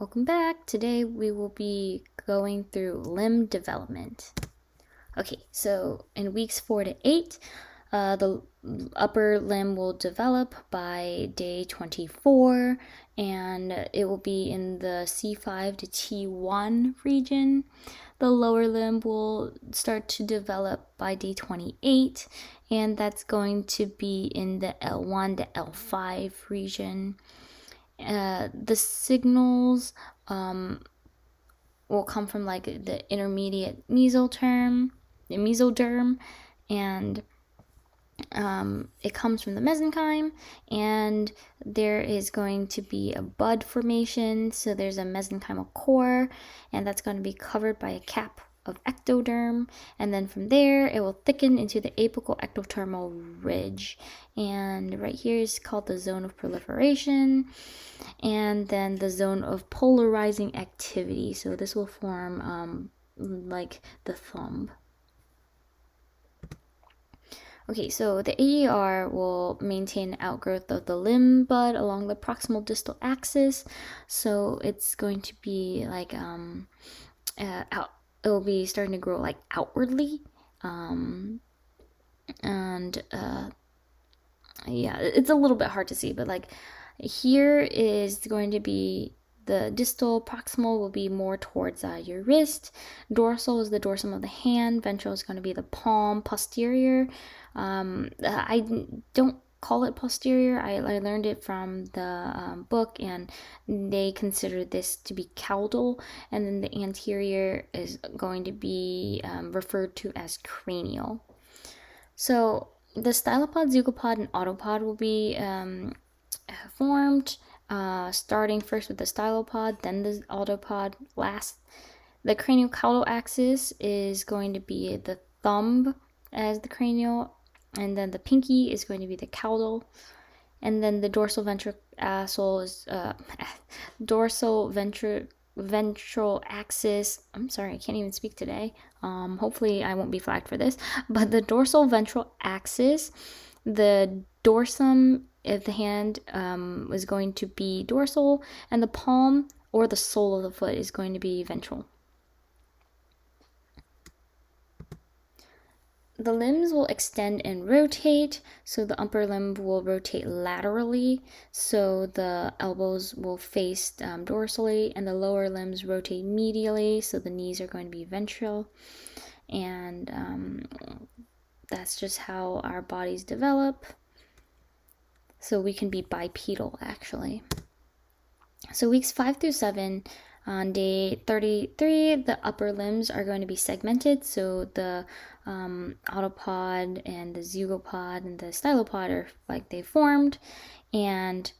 Welcome back. Today we will be going through limb development. Okay, so in weeks 4 to 8, the upper limb will develop by day 24, and it will be in the C5 to T1 region. The lower limb will start to develop by day 28, and that's going to be in the L1 to L5 region. The signals will come from like the intermediate mesoderm, and it comes from the mesenchyme, and there is going to be a bud formation. So there's a mesenchymal core, and that's going to be covered by a cap of ectoderm, and then from there it will thicken into the apical ectodermal ridge, and right here is called the zone of proliferation, and then the zone of polarizing activity. So this will form like the thumb. Okay, so the AER will maintain outgrowth of the limb bud along the proximal distal axis. So it's going to be like it will be starting to grow like outwardly, yeah, it's a little bit hard to see, but like here is going to be the distal. Proximal will be more towards your wrist. Dorsal is the dorsum of the hand. Ventral is going to be the palm. Posterior, I don't call it posterior. I learned it from the book, and they consider this to be caudal, and then the anterior is going to be referred to as cranial. So the stylopod, zygopod, and autopod will be formed, starting first with the stylopod, then the autopod last. The craniocaudal axis is going to be the thumb as the cranial, and then the pinky is going to be the caudal, and then the dorsal ventral ventral axis. I'm sorry, I can't even speak today. Hopefully I won't be flagged for this, but the dorsal ventral axis, the dorsum of the hand is going to be dorsal, and the palm or the sole of the foot is going to be ventral. The limbs will extend and rotate, so the upper limb will rotate laterally, so the elbows will face dorsally, and the lower limbs rotate medially, so the knees are going to be ventral, and that's just how our bodies develop. So we can be bipedal, actually. So weeks 5 through 7, on day 33, the upper limbs are going to be segmented. So the autopod and the zygopod and the stylopod are like they formed. And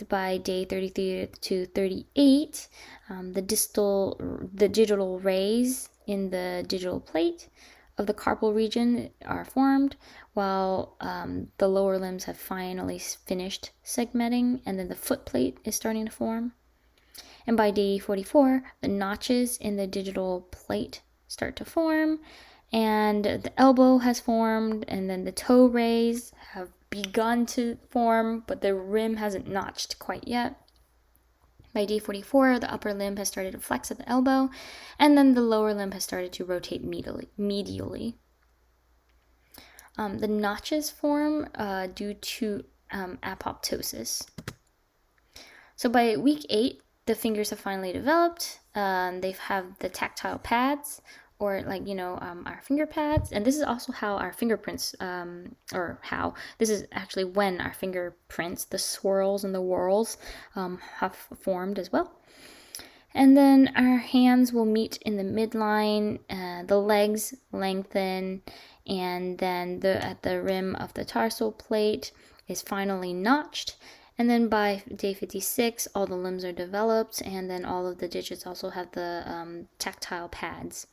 by day 33 to 38, the digital rays in the digital plate of the carpal region are formed, while the lower limbs have finally finished segmenting, and then the foot plate is starting to form. And by day 44, the notches in the digital plate start to form, and the elbow has formed, and then the toe rays have begun to form, but the rim hasn't notched quite yet. By day 44, the upper limb has started to flex at the elbow, and then the lower limb has started to rotate medially. The notches form due to apoptosis. So by week 8, the fingers have finally developed. They have the tactile pads, or like, our finger pads. And this is also how our fingerprints, this is actually when our fingerprints, the swirls and the whorls, have formed as well. And then our hands will meet in the midline, the legs lengthen, and then at the rim of the tarsal plate is finally notched. And then by day 56, all the limbs are developed, and then all of the digits also have the tactile pads.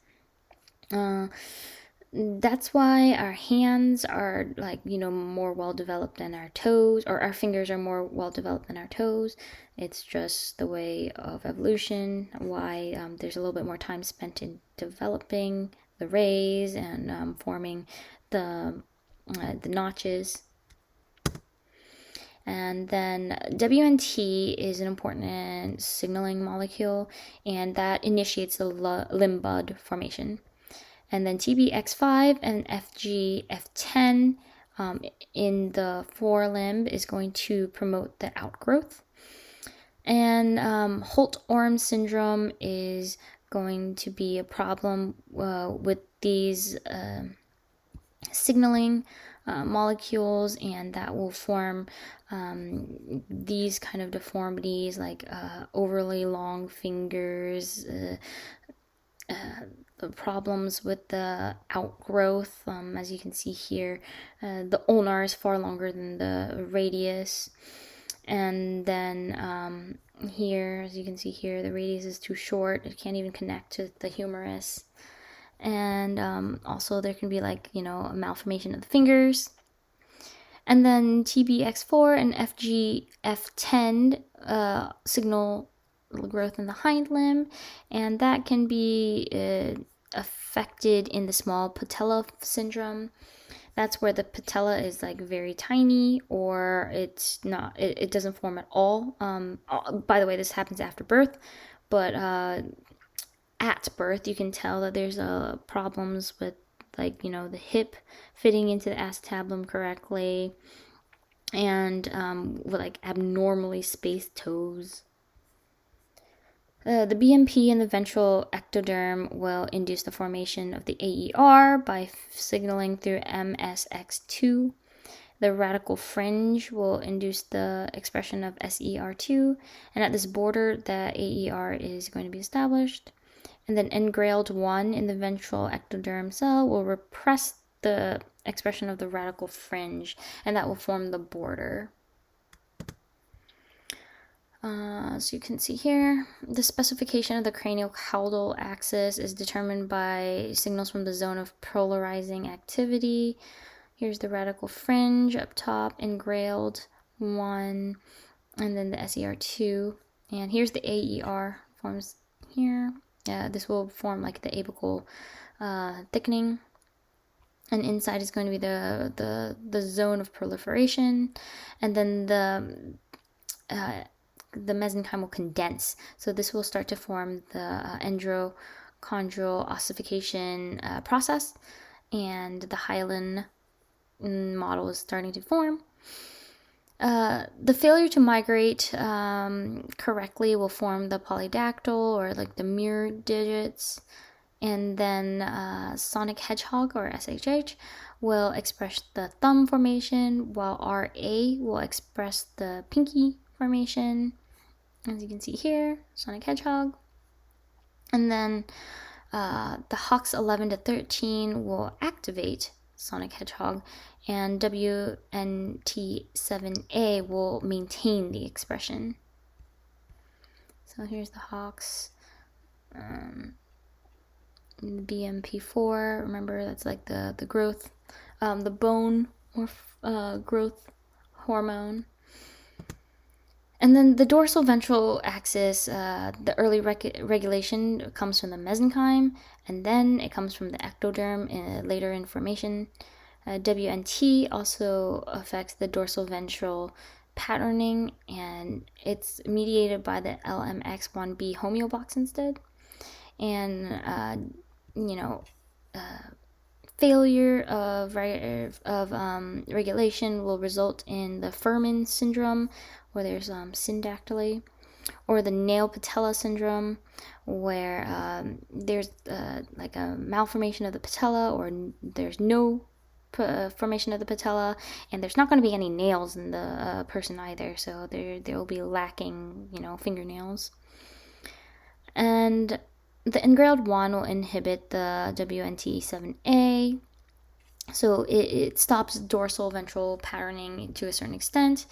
That's why our hands are more well developed than our toes, or our fingers are more well developed than our toes. It's just the way of evolution, why there's a little bit more time spent in developing the rays and forming the notches. And then WNT is an important signaling molecule, and that initiates the limb bud formation. And then TBX5 and FGF10 in the forelimb is going to promote the outgrowth. And Holt-Oram syndrome is going to be a problem with these signaling molecules, and that will form these kind of deformities like overly long fingers, the problems with the outgrowth. As you can see here, the ulnar is far longer than the radius. And then here, as you can see here, the radius is too short. It can't even connect to the humerus. And also there can be like, a malformation of the fingers. And then TBX4 and FGF10 signal growth in the hind limb, and that can be affected in the small patella syndrome. That's where the patella is like very tiny, or it's not, it doesn't form at all. By the way, this happens after birth, but at birth you can tell that there's problems with like, the hip fitting into the acetabulum correctly, and with like abnormally spaced toes. The BMP in the ventral ectoderm will induce the formation of the AER by signaling through MSX2. The radical fringe will induce the expression of SER2, and at this border, the AER is going to be established. And then engrailed 1 in the ventral ectoderm cell will repress the expression of the radical fringe, and that will form the border. So you can see here, the specification of the craniocaudal axis is determined by signals from the zone of polarizing activity. Here's the radical fringe up top, engrailed 1, and then the SER2. And here's the AER forms here. This will form like the apical thickening. And inside is going to be the zone of proliferation. And then the mesenchyme will condense. So this will start to form the endochondral ossification process, and the hyaline model is starting to form. The failure to migrate correctly will form the polydactyl, or like the mirror digits, and then sonic hedgehog, or SHH, will express the thumb formation, while RA will express the pinky formation, as you can see here, sonic hedgehog. And then the HOX 11 to 13 will activate sonic hedgehog, and WNT7A will maintain the expression. So here's the HOX, BMP4. Remember, that's like the growth, the bone or growth hormone. And then the dorsal ventral axis, the early regulation comes from the mesenchyme, and then it comes from the ectoderm later in formation. WNT also affects the dorsal ventral patterning, and it's mediated by the LMX1B homeobox instead. And failure of regulation will result in the Fuhrman syndrome, where there's syndactyly, or the nail patella syndrome, where there's like a malformation of the patella, or there's no formation of the patella, and there's not going to be any nails in the person either, so there will be lacking, fingernails. And the engrailed 1 will inhibit the WNT7A, so it stops dorsal ventral patterning to a certain extent,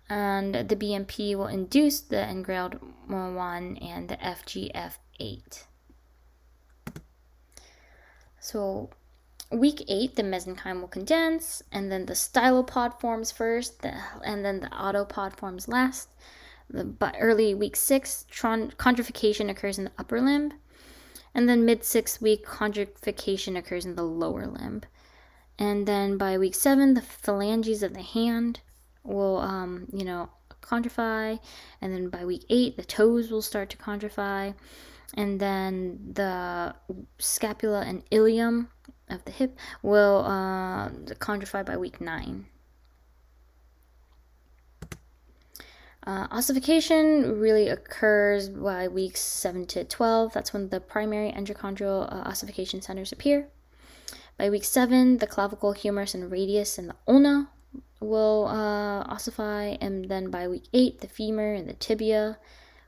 and the BMP will induce the engrailed 1 and the FGF8. So week 8, the mesenchyme will condense, and then the stylopod forms first, and then the autopod forms last. But early week 6, chondrification occurs in the upper limb, and then mid-6th week, chondrification occurs in the lower limb. And then by week 7, the phalanges of the hand will, chondrify, and then by week 8, the toes will start to chondrify, and then the scapula and ilium of the hip will chondrify by week 9. Ossification really occurs by weeks 7 to 12. That's when the primary endochondral ossification centers appear. By week 7, the clavicle, humerus, and radius and the ulna will ossify, and then by week 8, the femur and the tibia.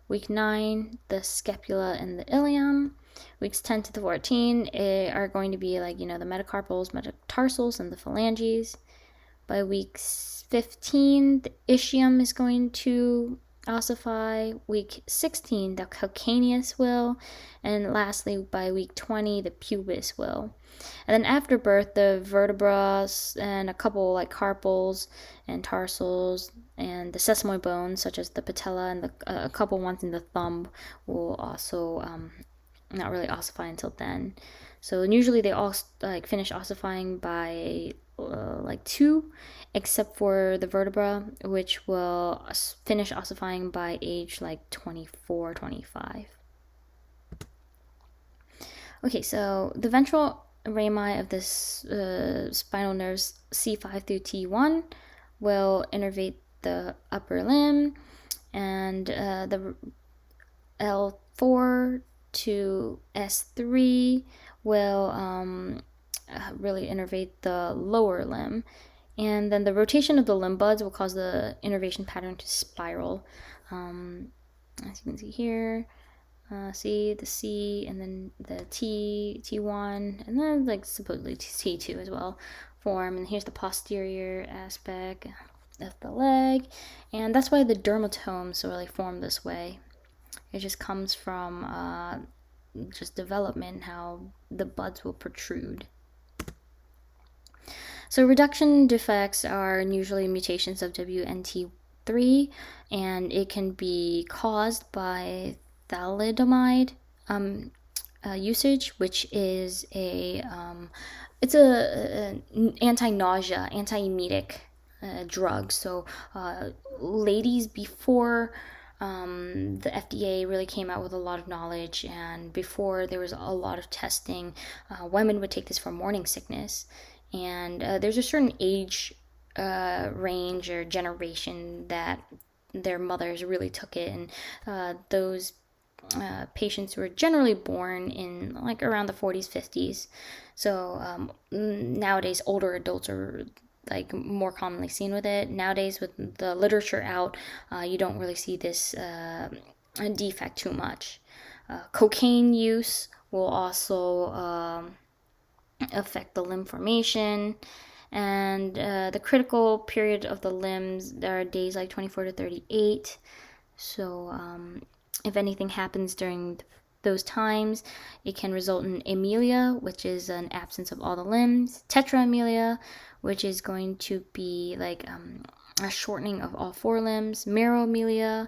Week 9, the scapula and the ilium. Weeks 10 to 14 are going to be like, the metacarpals, metatarsals, and the phalanges. By week 15, the ischium is going to ossify. Week 16, the calcaneus will. And lastly, by week 20, the pubis will. And then after birth, the vertebrae and a couple like carpals and tarsals and the sesamoid bones, such as the patella and a couple ones in the thumb, will also not really ossify until then. So usually they all finish ossifying by 2, except for the vertebra, which will finish ossifying by age 24, 25. Okay, so the ventral rami of this spinal nerves C5 through T1 will innervate the upper limb, and the L4 to S3 will really innervate the lower limb. And then the rotation of the limb buds will cause the innervation pattern to spiral. As you can see here, see the C, and then the T1, and then supposedly T2 as well form. And here's the posterior aspect of the leg, and that's why the dermatomes really form this way. It just comes from just development, how the buds will protrude. So reduction defects are usually mutations of WNT3, and it can be caused by thalidomide usage, which is an anti-nausea, anti-emetic drug. So ladies, before the FDA really came out with a lot of knowledge, and before there was a lot of testing, women would take this for morning sickness. And there's a certain age range or generation that their mothers really took it, and those patients were generally born in around the 40s, 50s. So nowadays older adults are more commonly seen with it. Nowadays, with the literature out, you don't really see this defect too much. Cocaine use will also affect the limb formation, and the critical period of the limbs, there are days 24 to 38. So if anything happens during those times, it can result in amelia, which is an absence of all the limbs, tetramelia, which is going to be a shortening of all 4 limbs, meromelia,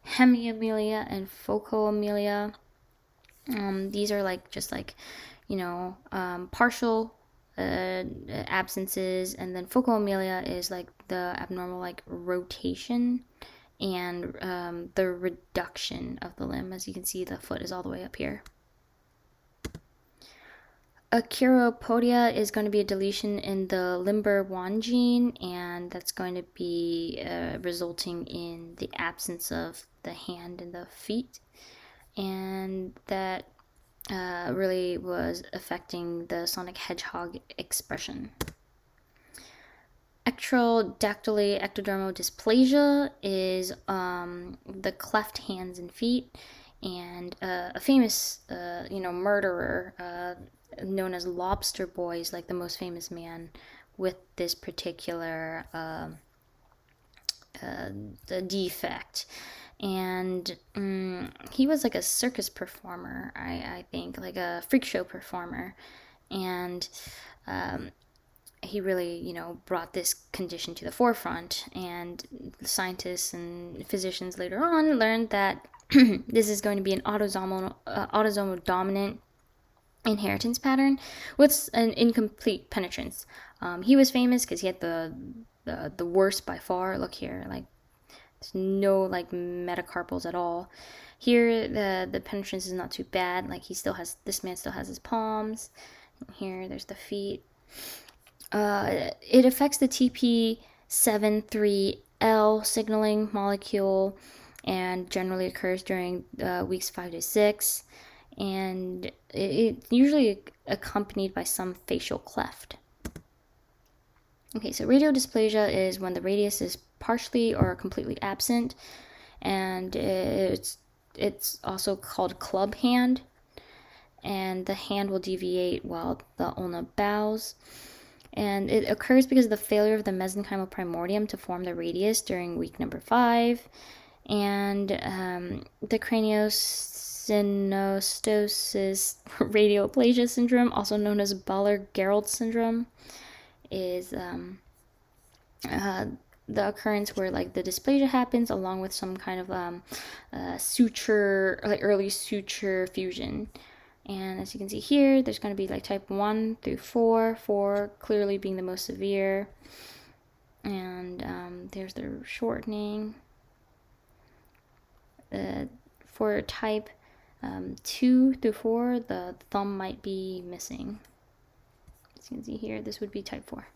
hemiamelia, and phocoamelia. These are partial absences, and then phocoamelia is the abnormal rotation and the reduction of the limb. As you can see, the foot is all the way up here. Acheiropodia is going to be a deletion in the LIMBER1 gene, and that's going to be resulting in the absence of the hand and the feet, and that really was affecting the sonic hedgehog expression. Ectrodactyly ectodermal dysplasia is the cleft hands and feet, and a famous murderer known as Lobster Boy is the most famous man with this particular the defect. And he was a circus performer, I think, a freak show performer, and he really brought this condition to the forefront, and scientists and physicians later on learned that this is going to be an autosomal dominant inheritance pattern with an incomplete penetrance. He was famous because he had the the worst by far. Look here, like there's no like metacarpals at all. Here the penetrance is not too bad. Like this man still has his palms. Here there's the feet. It affects the TP73L signaling molecule and generally occurs during weeks 5 to 6. And it's usually accompanied by some facial cleft. Okay, so radial dysplasia is when the radius is partially or completely absent, and it's also called club hand, and the hand will deviate while the ulna bows. And it occurs because of the failure of the mesenchymal primordium to form the radius during week number 5. And the craniosynostosis radioplasia syndrome, also known as Baller-Gerald syndrome, is the occurrence where like the dysplasia happens along with some kind of suture, like early suture fusion. And as you can see here, there's going to be like type 1 through 4, 4 clearly being the most severe. And there's the shortening. For type 2 through 4, the thumb might be missing. As you can see here, this would be type 4.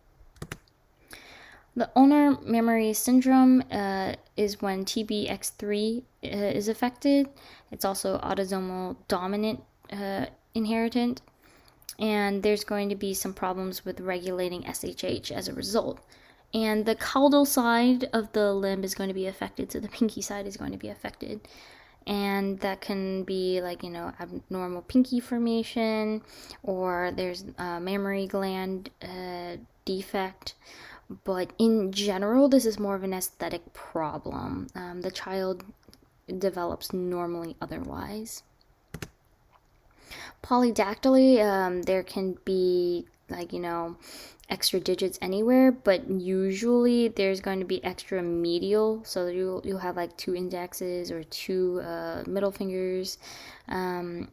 The ulnar mammary syndrome is when TBX3 is affected. It's also autosomal dominant inheritant, and there's going to be some problems with regulating SHH as a result. And the caudal side of the limb is going to be affected, so the pinky side is going to be affected. And that can be like, abnormal pinky formation, or there's a mammary gland defect. But in general, this is more of an aesthetic problem. The child develops normally otherwise. Polydactyly, there can be extra digits anywhere, but usually there's going to be extra medial, so you'll have like 2 indexes or 2 middle fingers, and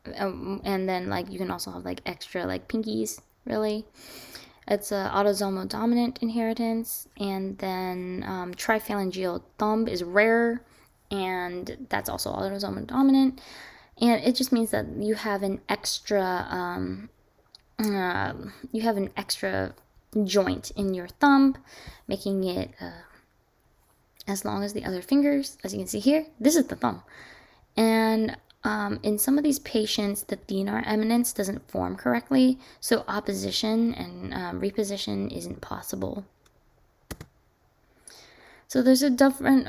then like you can also have like extra like pinkies. Really, it's a autosomal dominant inheritance. And then triphalangeal thumb is rare, and that's also autosomal dominant. And it just means that you have an extra joint in your thumb, making it as long as the other fingers. As you can see here, this is the thumb. And in some of these patients, the thenar eminence doesn't form correctly, so opposition and reposition isn't possible. So there's a different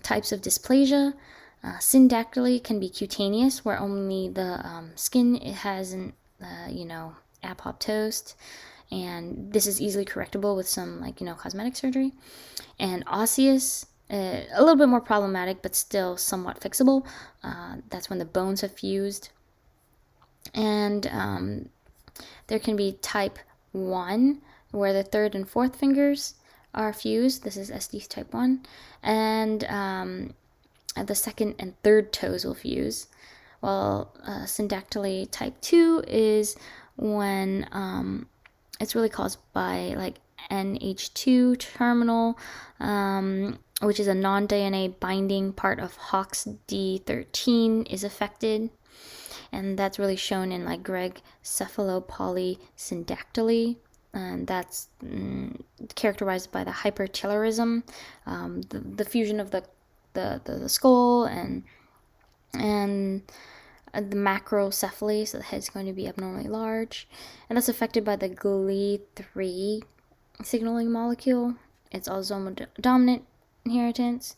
types of dysplasia. Syndactyly can be cutaneous, where only the skin has an apoptosis, and this is easily correctable with some cosmetic surgery. And osseous, a little bit more problematic, but still somewhat fixable. That's when the bones have fused. And there can be type 1, where the 3rd and 4th fingers are fused. This is SD type 1. And the 2nd and 3rd toes will fuse. While syndactyly type 2 is when it's really caused by like NH2 terminal, which is a non-DNA binding part of HOXD13 is affected. And that's really shown in like Greg cephalopolysyndactyly. And that's characterized by the hypertelorism, the fusion of the skull and the macrocephaly, so the head's going to be abnormally large, and that's affected by the GLE3 signaling molecule. It's autosomal dominant inheritance.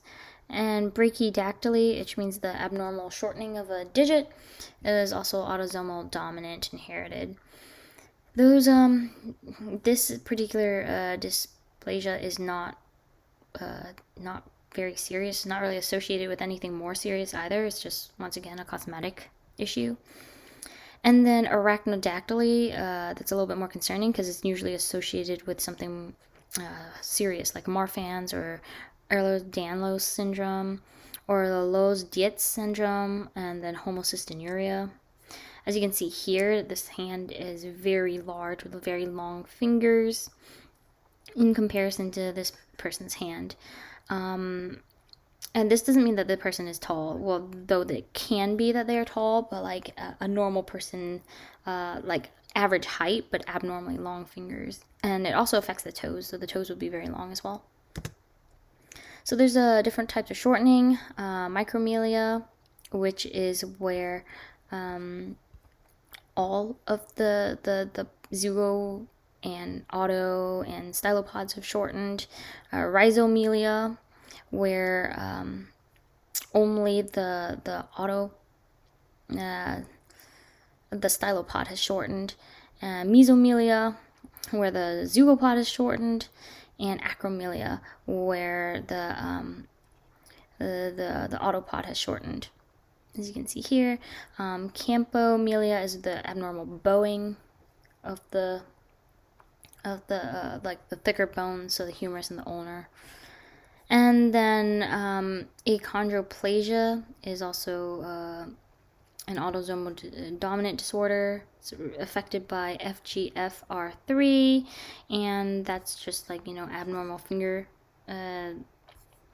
And brachydactyly, which means the abnormal shortening of a digit, is also autosomal dominant inherited. Those this particular dysplasia is not very serious. It's not really associated with anything more serious either. It's just, once again, a cosmetic issue. And then arachnodactyly, that's a little bit more concerning because it's usually associated with something serious like Marfan's or Ehlers-Danlos syndrome or the Loeys-Dietz syndrome, and then homocystinuria. As you can see here, this hand is very large with very long fingers in comparison to this person's hand. And this doesn't mean that the person is tall. Well, though it can be that they're tall, but like a normal person, like average height, but abnormally long fingers. And it also affects the toes, so the toes will be very long as well. So there's different types of shortening. Micromelia, which is where all of the zygo and auto and stylopods have shortened. Rhizomelia, where only the auto, the stylopod has shortened. Mesomelia, where the zygopod is shortened, and acromelia, where the autopod has shortened. As you can see here, campomelia is the abnormal bowing of the like the thicker bones, so the humerus and the ulnar. And then achondroplasia is also an autosomal dominant disorder. It's affected by FGFR3, and that's just like, you know, abnormal finger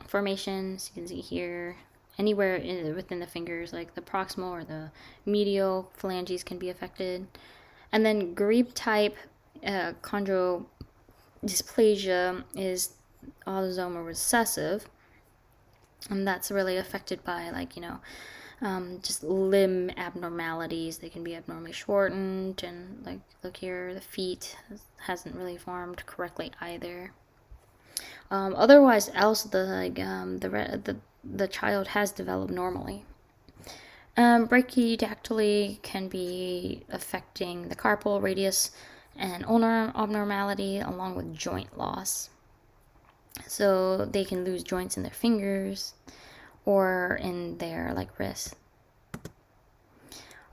formations. You can see here, anywhere within the fingers, like the proximal or the medial phalanges can be affected. And then Grebe type chondrodysplasia is autosomal recessive, and that's really affected by, like, you know, just limb abnormalities. They can be abnormally shortened, and like, look here, the feet hasn't really formed correctly either. Otherwise, else the child has developed normally. Brachydactyly can be affecting the carpal radius and ulnar abnormality, along with joint loss. So they can lose joints in their fingers or in their like wrists.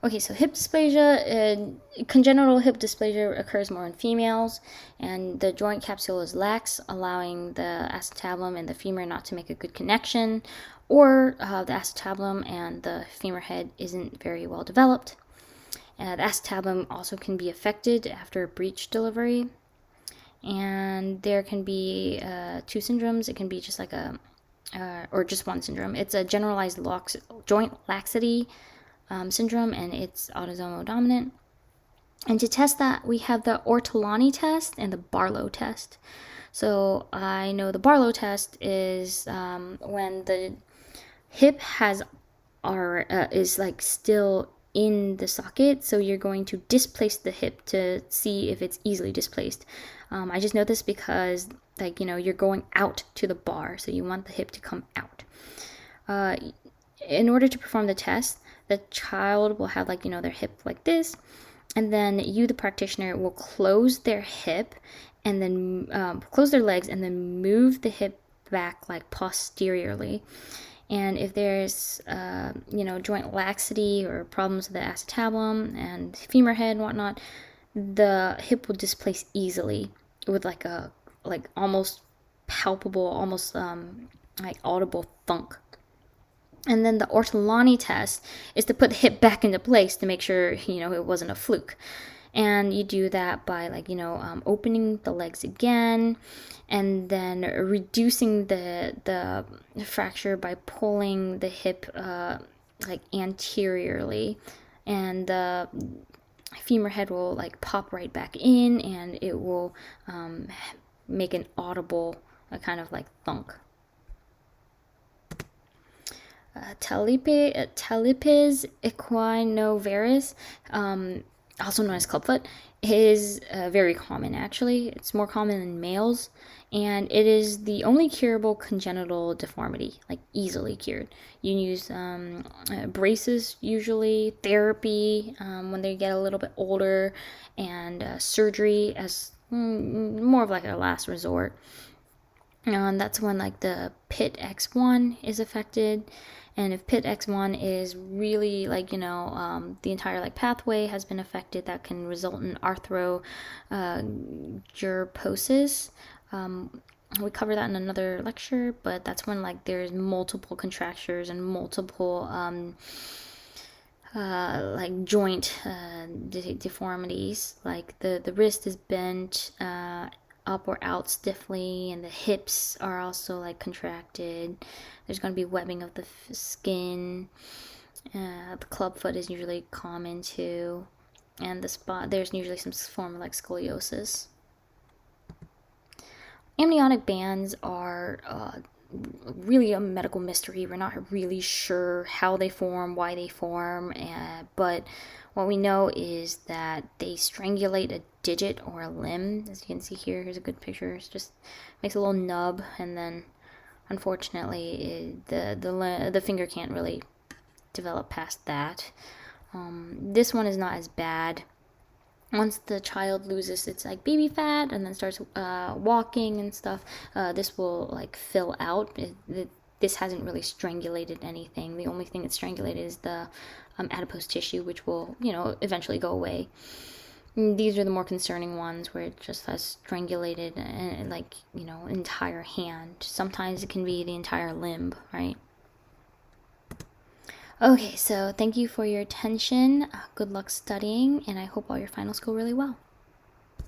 Okay, so hip dysplasia, congenital hip dysplasia occurs more in females, and the joint capsule is lax, allowing the acetabulum and the femur not to make a good connection, or the acetabulum and the femur head isn't very well developed. The acetabulum also can be affected after a breech delivery, and there can be two syndromes. It can be just like or just one syndrome. It's a generalized joint laxity syndrome, and it's autosomal dominant. And to test that, we have the Ortolani test and the Barlow test. So I know the Barlow test is when the hip is like still in the socket, so you're going to displace the hip to see if it's easily displaced. I just know this because, like, you know, you're going out to the bar, so you want the hip to come out. In order to perform the test, the child will have, like, you know, their hip like this, and then you, the practitioner, will close their hip and then close their legs and then move the hip back like posteriorly. And if there's you know, joint laxity or problems with the acetabulum and femur head and whatnot, the hip will displace easily with like a almost palpable, almost like audible thunk. And then the Ortolani test is to put the hip back into place to make sure, you know, it wasn't a fluke. And you do that by, like, you know, opening the legs again, and then reducing the fracture by pulling the hip like anteriorly, and the femur head will like pop right back in, and it will make an audible kind of like thunk. Talipes equinovarus, also known as clubfoot, is very common. Actually, it's more common in males, and it is the only curable congenital deformity, like easily cured. You use braces usually, therapy when they get a little bit older, and surgery as more of like a last resort. And that's when, like, the PIT X1 is affected. And if PIT X1 is really, like, you know, the entire like pathway has been affected, that can result in arthrogryposis. We cover that in another lecture, but that's when, like, there's multiple contractures and multiple like joint deformities, like the wrist is bent up or out stiffly, and the hips are also like contracted. There's going to be webbing of the skin. The clubfoot is usually common too, and there's usually some form of like scoliosis. Amniotic bands are really a medical mystery. We're not really sure how they form, why they form, but what we know is that they strangulate a digit or a limb. As you can see here, here's a good picture. It just makes a little nub, and then unfortunately, the finger can't really develop past that. This one is not as bad. Once the child loses its like baby fat and then starts walking and stuff, this will like fill out. This hasn't really strangulated anything. The only thing that's strangulated is the adipose tissue, which will eventually go away. These are the more concerning ones where it just has strangulated like entire hand. Sometimes it can be the entire limb, right? Okay, so thank you for your attention. Good luck studying, and I hope all your finals go really well.